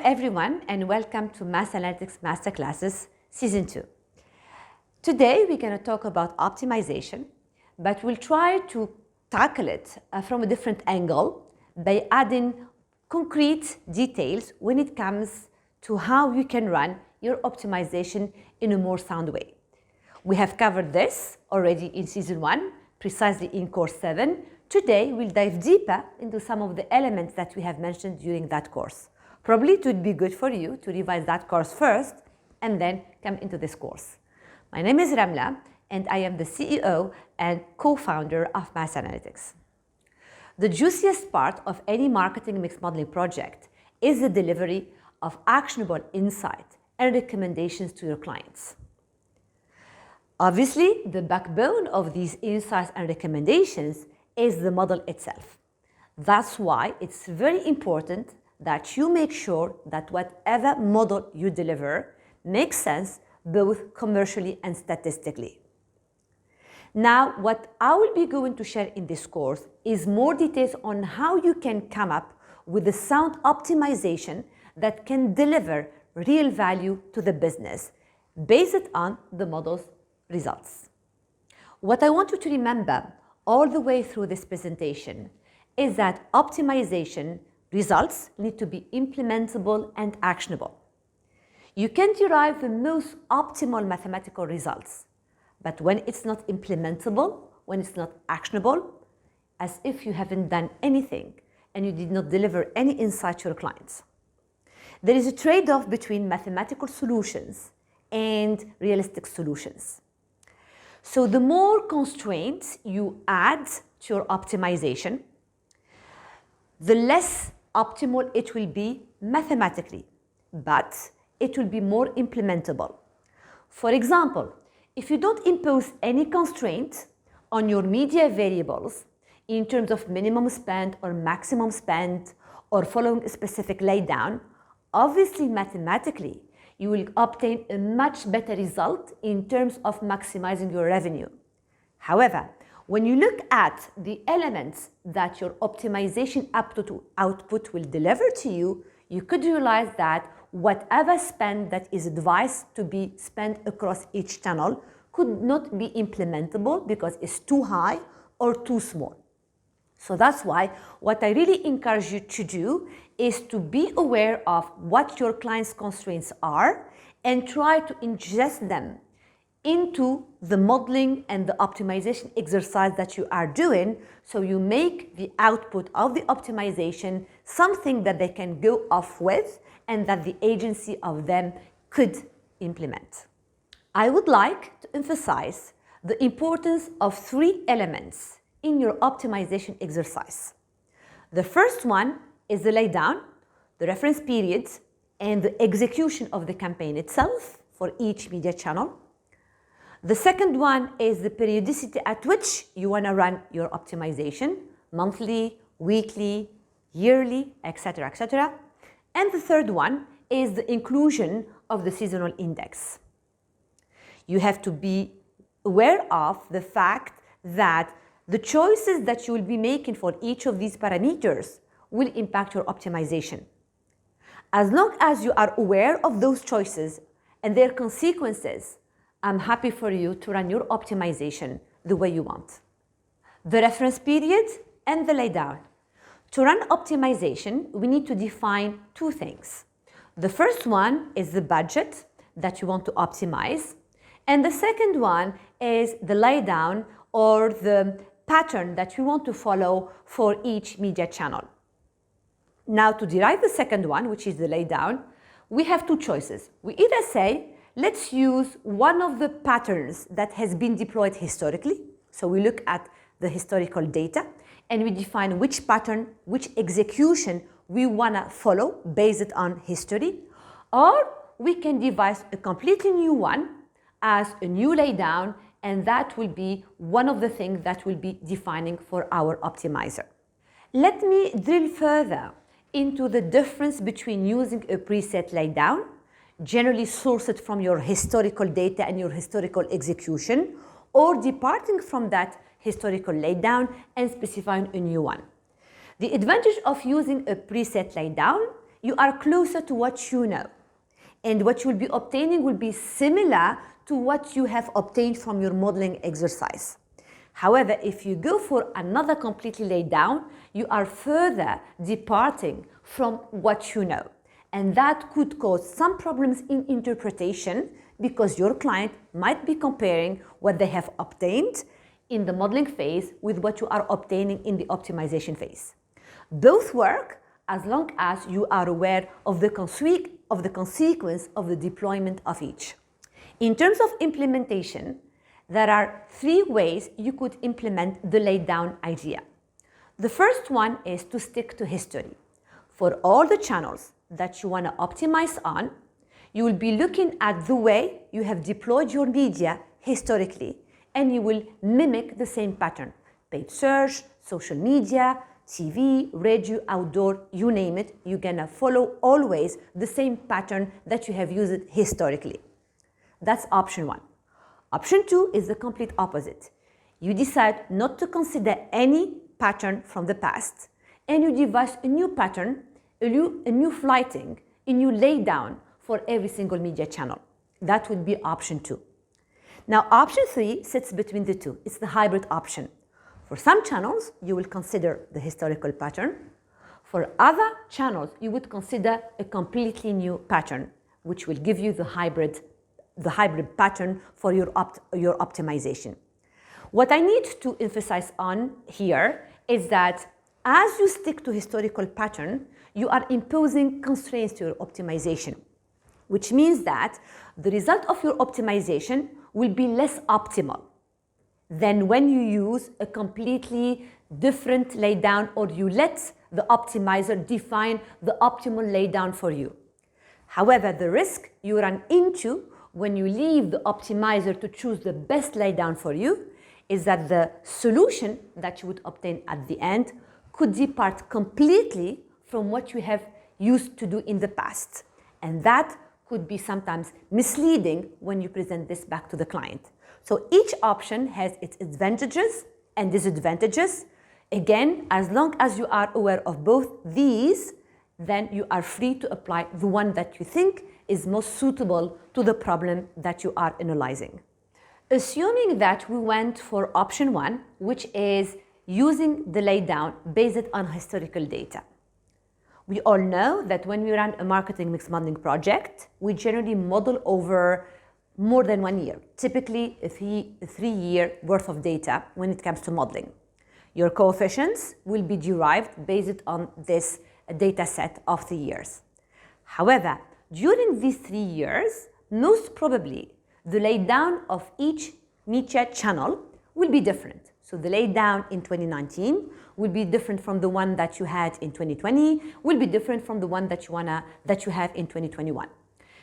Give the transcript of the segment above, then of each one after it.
everyone, and welcome to Math Analytics Masterclasses Season 2. Today we're going to talk about optimization, but we'll try to tackle it from a different angle by adding concrete details when it comes to how you can run your optimization in a more sound way. We have covered this already in Season 1, precisely in Course 7. Today we'll dive deeper into some of the elements that we have mentioned during that course. Probably it would be good for you to revise that course first and then come into this course. My name is Ramla and I am the CEO and co-founder of Math Analytics. The juiciest part of any marketing mix modeling project is the delivery of actionable insight and recommendations to your clients. Obviously, the backbone of these insights and recommendations is the model itself. That's why it's very important that you make sure that whatever model you deliver makes sense both commercially and statistically. Now, what I will be going to share in this course is more details on how you can come up with a sound optimization that can deliver real value to the business based on the model's results. What I want you to remember all the way through this presentation is that optimization results need to be implementable and actionable. You can derive the most optimal mathematical results, but when it's not implementable, when it's not actionable, as if you haven't done anything and you did not deliver any insight to your clients. There is a trade-off between mathematical solutions and realistic solutions. So the more constraints you add to your optimization, the less optimal it will be mathematically, but it will be more implementable. For example, if you don't impose any constraint on your media variables in terms of minimum spend or maximum spend or following a specific laydown, obviously mathematically, you will obtain a much better result in terms of maximizing your revenue. However, when you look at the elements that your optimization output will deliver to you, you could realize that whatever spend that is advised to be spent across each channel could not be implementable because it's too high or too small. So that's why what I really encourage you to do is to be aware of what your client's constraints are and try to ingest them into the modeling and the optimization exercise that you are doing, so you make the output of the optimization something that they can go off with and that the agency of them could implement. I would like to emphasize the importance of 3 elements in your optimization exercise. The first one is the laydown, the reference periods, and the execution of the campaign itself for each media channel. The second one is the periodicity at which you want to run your optimization, monthly, weekly, yearly, etc., etc. And the third one is the inclusion of the seasonal index. You have to be aware of the fact that the choices that you will be making for each of these parameters will impact your optimization. As long as you are aware of those choices and their consequences, I'm happy for you to run your optimization the way you want. The reference period and the laydown. To run optimization, we need to define 2 things. The first one is the budget that you want to optimize, and the second one is the laydown or the pattern that you want to follow for each media channel. Now, to derive the second one, which is the laydown, we have 2 choices. We either say, let's use one of the patterns that has been deployed historically. So we look at the historical data and we define which pattern, which execution we want to follow based on history. Or we can devise a completely new one as a new laydown, and that will be one of the things that will be defining for our optimizer. Let me drill further into the difference between using a preset laydown, generally sourced from your historical data and your historical execution, or departing from that historical laydown and specifying a new one. The advantage of using a preset laydown you are closer to what you know. And what you will be obtaining will be similar to what you have obtained from your modeling exercise. However, if you go for another completely laid down, you are further departing from what you know. And that could cause some problems in interpretation because your client might be comparing what they have obtained in the modeling phase with what you are obtaining in the optimization phase. Both work as long as you are aware of the consequence of the deployment of each. In terms of implementation, there are 3 ways you could implement the laid down idea. The first one is to stick to history. For all the channels that you want to optimize on, you will be looking at the way you have deployed your media historically, and you will mimic the same pattern. Paid search, social media, TV, radio, outdoor, you name it, you're gonna follow always the same pattern that you have used historically. That's option 1. Option 2 is the complete opposite. You decide not to consider any pattern from the past, and you devise a new pattern, a new flighting, a new laydown for every single media channel. That would be option 2. Now, option 3 sits between the two. It's the hybrid option. For some channels, you will consider the historical pattern. For other channels, you would consider a completely new pattern, which will give you the hybrid pattern for your optimization. What I need to emphasize on here is that as you stick to historical pattern, you are imposing constraints to your optimization, which means that the result of your optimization will be less optimal than when you use a completely different laydown or you let the optimizer define the optimal laydown for you. However, the risk you run into when you leave the optimizer to choose the best laydown for you is that the solution that you would obtain at the end could depart completely from what you have used to do in the past. And that could be sometimes misleading when you present this back to the client. So each option has its advantages and disadvantages. Again, as long as you are aware of both these, then you are free to apply the one that you think is most suitable to the problem that you are analyzing. Assuming that we went for option 1, which is using the laydown based on historical data. We all know that when we run a marketing mix modeling project, we generally model over more than 1 year, typically a 3-year worth of data when it comes to modeling. Your coefficients will be derived based on this data set of 3 years. However, during these 3 years, most probably the laydown of each media channel will be different. So the laydown in 2019 will be different from the one that you had in 2020, will be different from the one that you have in 2021.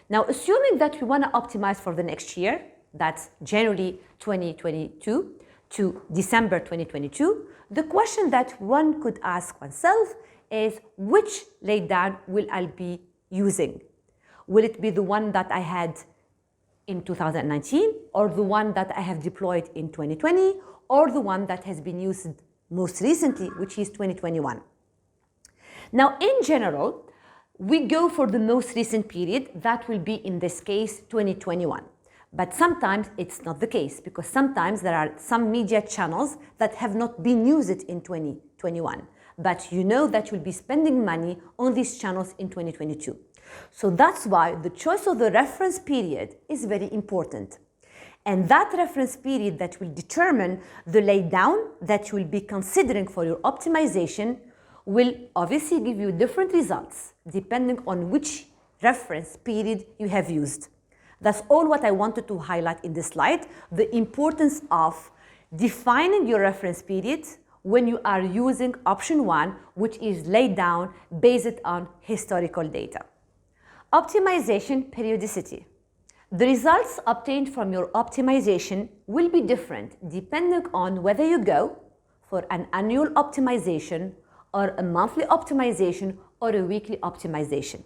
Now, assuming that we want to optimize for the next year, that's January 2022 to December 2022, the question that one could ask oneself is, which laydown will I be using? Will it be the one that I had in 2019, or the one that I have deployed in 2020, or the one that has been used most recently, which is 2021? Now, in general, we go for the most recent period. That will be, in this case, 2021. But sometimes it's not the case, because sometimes there are some media channels that have not been used in 2021. But you know that you'll be spending money on these channels in 2022. So that's why the choice of the reference period is very important. And that reference period that will determine the laydown that you will be considering for your optimization will obviously give you different results depending on which reference period you have used. That's all what I wanted to highlight in this slide, the importance of defining your reference period when you are using option 1, which is laid down based on historical data. Optimization periodicity. The results obtained from your optimization will be different depending on whether you go for an annual optimization or a monthly optimization or a weekly optimization.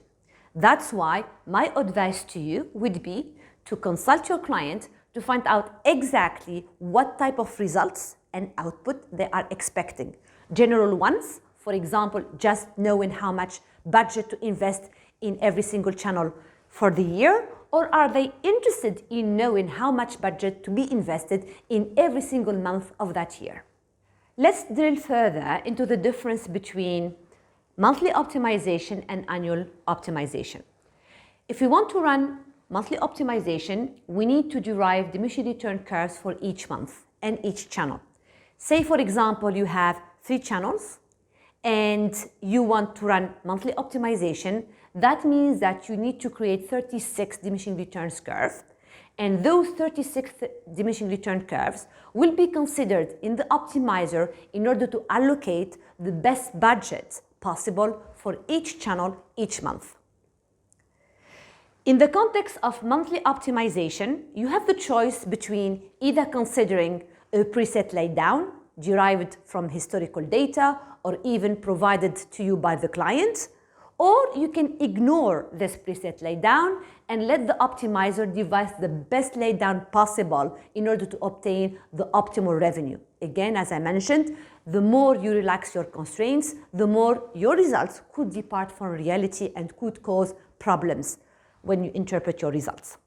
That's why my advice to you would be to consult your client to find out exactly what type of results and output they are expecting. General ones For example, just knowing how much budget to invest in every single channel for the year? Or are they interested in knowing how much budget to be invested in every single month of that year? Let's drill further into the difference between monthly optimization and annual optimization. If we want to run monthly optimization, we need to derive diminishing return curves for each month and each channel. Say, for example, you have 3 channels and you want to run monthly optimization. That means that you need to create 36 diminishing returns curves, and those 36 diminishing return curves will be considered in the optimizer in order to allocate the best budget possible for each channel each month. In the context of monthly optimization, you have the choice between either considering a preset laydown derived from historical data or even provided to you by the client, or you can ignore this preset laydown and let the optimizer devise the best laydown possible in order to obtain the optimal revenue. Again, as I mentioned, the more you relax your constraints, the more your results could depart from reality and could cause problems when you interpret your results.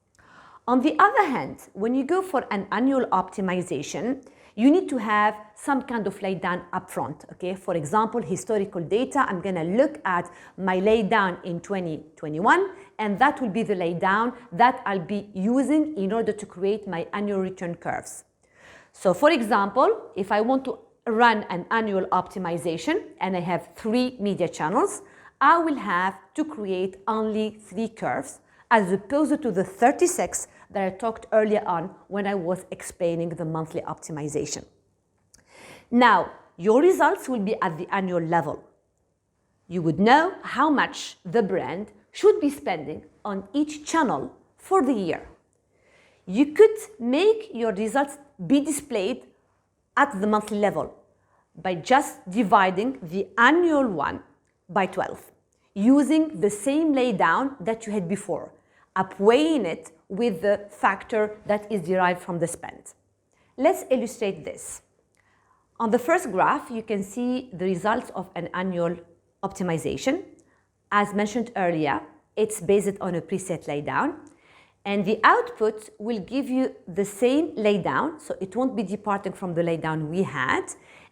On the other hand, when you go for an annual optimization, you need to have some kind of laydown upfront. Okay? For example, historical data, I'm going to look at my laydown in 2021, and that will be the laydown that I'll be using in order to create my annual return curves. So for example, if I want to run an annual optimization and I have 3 media channels, I will have to create only 3 curves as opposed to the 36 that I talked earlier on when I was explaining the monthly optimization. Now, your results will be at the annual level. You would know how much the brand should be spending on each channel for the year. You could make your results be displayed at the monthly level by just dividing the annual one by 12, using the same laydown that you had before, upweighing it with the factor that is derived from the spend. Let's illustrate this. On the first graph, you can see the results of an annual optimization. As mentioned earlier, it's based on a preset laydown, and the output will give you the same laydown, so it won't be departing from the laydown we had,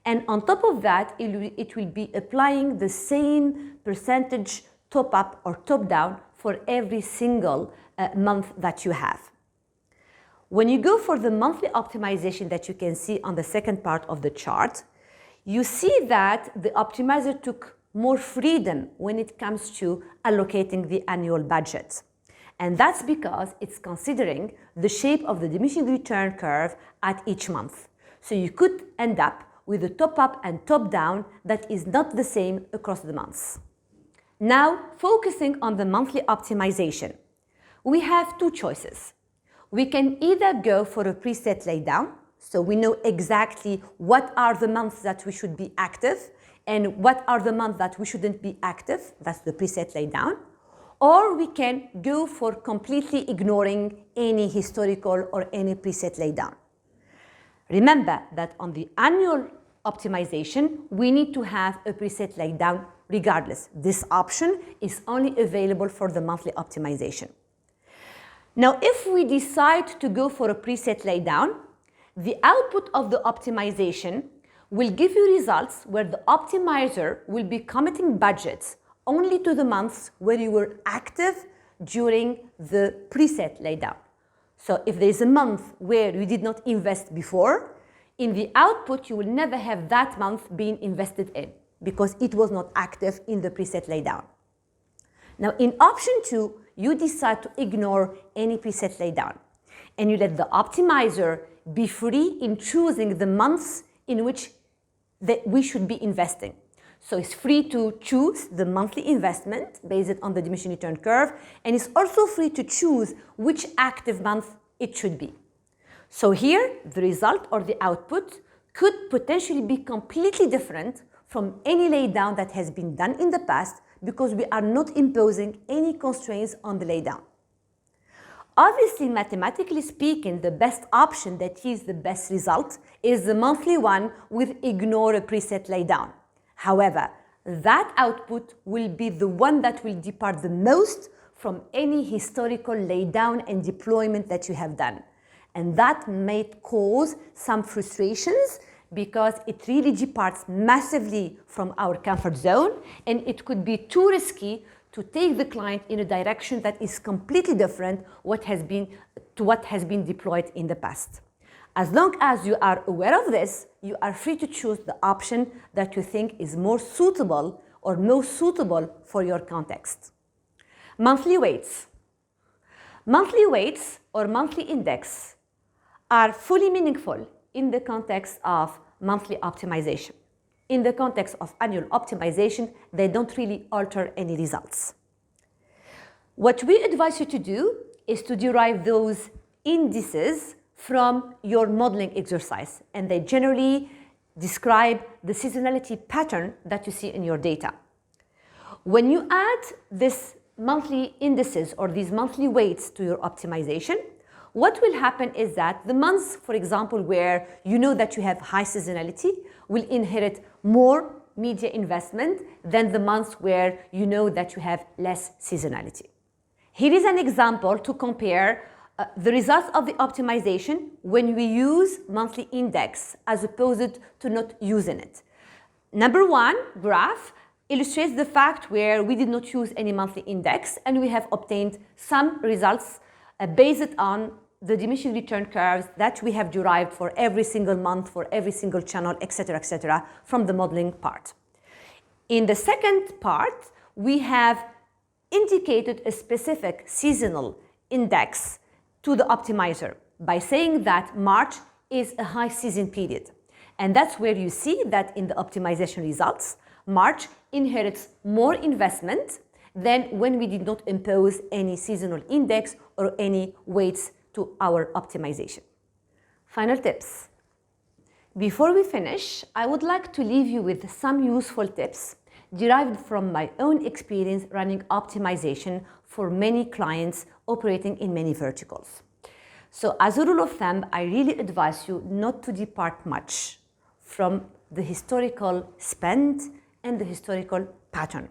and on top of that, it will be applying the same percentage top up or top down for every single month that you have. When you go for the monthly optimization that you can see on the second part of the chart, you see that the optimizer took more freedom when it comes to allocating the annual budget. And that's because it's considering the shape of the diminishing return curve at each month. So you could end up with a top up and top down that is not the same across the months. Now, focusing on the monthly optimization, we have 2 choices. We can either go for a preset laydown, so we know exactly what are the months that we should be active and what are the months that we shouldn't be active, that's the preset laydown, or we can go for completely ignoring any historical or any preset laydown. Remember that on the annual optimization, we need to have a preset laydown regardless. This option is only available for the monthly optimization. Now, if we decide to go for a preset laydown, the output of the optimization will give you results where the optimizer will be committing budgets only to the months where you were active during the preset laydown. So if there is a month where you did not invest before, in the output you will never have that month being invested in because it was not active in the preset laydown. Now in option 2, you decide to ignore any preset laydown and you let the optimizer be free in choosing the months in which we should be investing. So it's free to choose the monthly investment based on the diminishing return curve, and it's also free to choose which active month it should be. So here, the result or the output could potentially be completely different from any laydown that has been done in the past because we are not imposing any constraints on the laydown. Obviously, mathematically speaking, the best option that yields the best result is the monthly one with ignore a preset laydown. However, that output will be the one that will depart the most from any historical laydown and deployment that you have done. And that may cause some frustrations because it really departs massively from our comfort zone, and it could be too risky to take the client in a direction that is completely different to what has been deployed in the past. As long as you are aware of this, you are free to choose the option that you think is more suitable or most suitable for your context. Monthly weights. Monthly weights or monthly index are fully meaningful in the context of monthly optimization. In the context of annual optimization, they don't really alter any results. What we advise you to do is to derive those indices from your modeling exercise, and they generally describe the seasonality pattern that you see in your data. When you add this monthly indices or these monthly weights to your optimization, what will happen is that the months, for example, where you know that you have high seasonality will inherit more media investment than the months where you know that you have less seasonality. Here is an example to compare the results of the optimization when we use monthly index as opposed to not using it. Number one graph illustrates the fact where we did not use any monthly index and we have obtained some results based on the diminishing return curves that we have derived for every single month, for every single channel, etc., from the modeling part. In the second part, we have indicated a specific seasonal index to the optimizer by saying that March is a high season period. And that's where you see that in the optimization results, March inherits more investment than when we did not impose any seasonal index or any weights to our optimization. Final tips. Before we finish, I would like to leave you with some useful tips derived from my own experience running optimization for many clients operating in many verticals. So as a rule of thumb, I really advise you not to depart much from the historical spend and the historical pattern.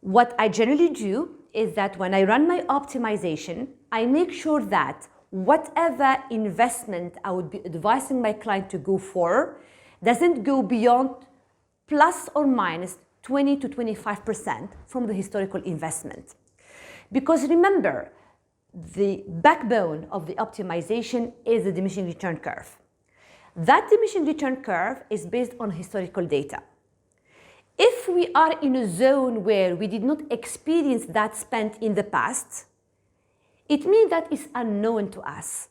What I generally do is that when I run my optimization, I make sure that whatever investment I would be advising my client to go for doesn't go beyond plus or minus 20 to 25% from the historical investment. Because remember, the backbone of the optimization is the diminishing return curve. That diminishing return curve is based on historical data. If we are in a zone where we did not experience that spend in the past, it means that it's unknown to us.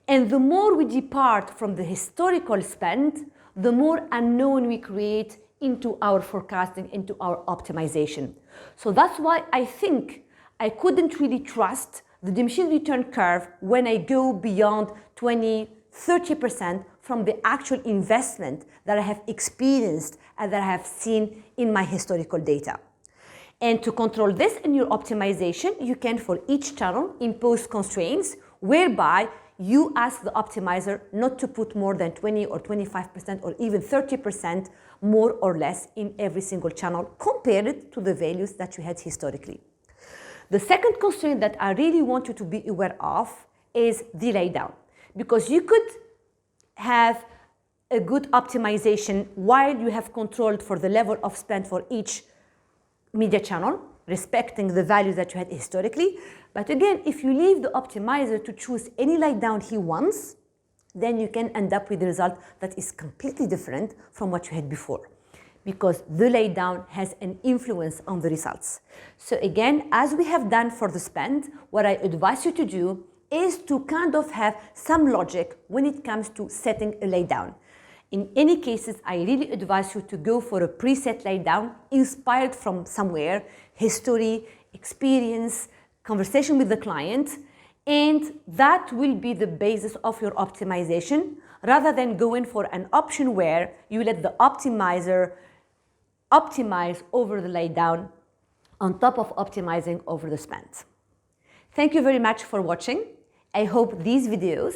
And the more we depart from the historical spend, the more unknown we create into our forecasting, into our optimization. So that's why I think I couldn't really trust the diminishing return curve when I go beyond 20, 30% from the actual investment that I have experienced and that I have seen in my historical data. And to control this in your optimization, you can, for each channel, impose constraints whereby you ask the optimizer not to put more than 20 or 25% or even 30% more or less in every single channel compared to the values that you had historically. The second constraint that I really want you to be aware of is the laydown, because you could have a good optimization while you have controlled for the level of spend for each media channel, respecting the values that you had historically. But again, if you leave the optimizer to choose any laydown he wants, then you can end up with a result that is completely different from what you had before, because the laydown has an influence on the results. So again, as we have done for the spend, what I advise you to do is to kind of have some logic when it comes to setting a laydown. In any cases, I really advise you to go for a preset laydown inspired from somewhere, history, experience, conversation with the client, and that will be the basis of your optimization, rather than going for an option where you let the optimizer optimize over the laydown on top of optimizing over the spend. Thank you very much for watching. I hope these videos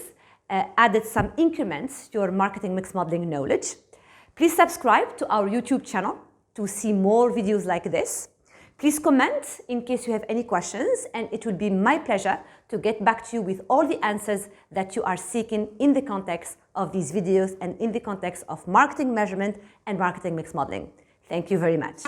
added some increments to your marketing mix modeling knowledge. Please subscribe to our YouTube channel to see more videos like this. Please comment in case you have any questions, and it will be my pleasure to get back to you with all the answers that you are seeking in the context of these videos and in the context of marketing measurement and marketing mix modeling. Thank you very much.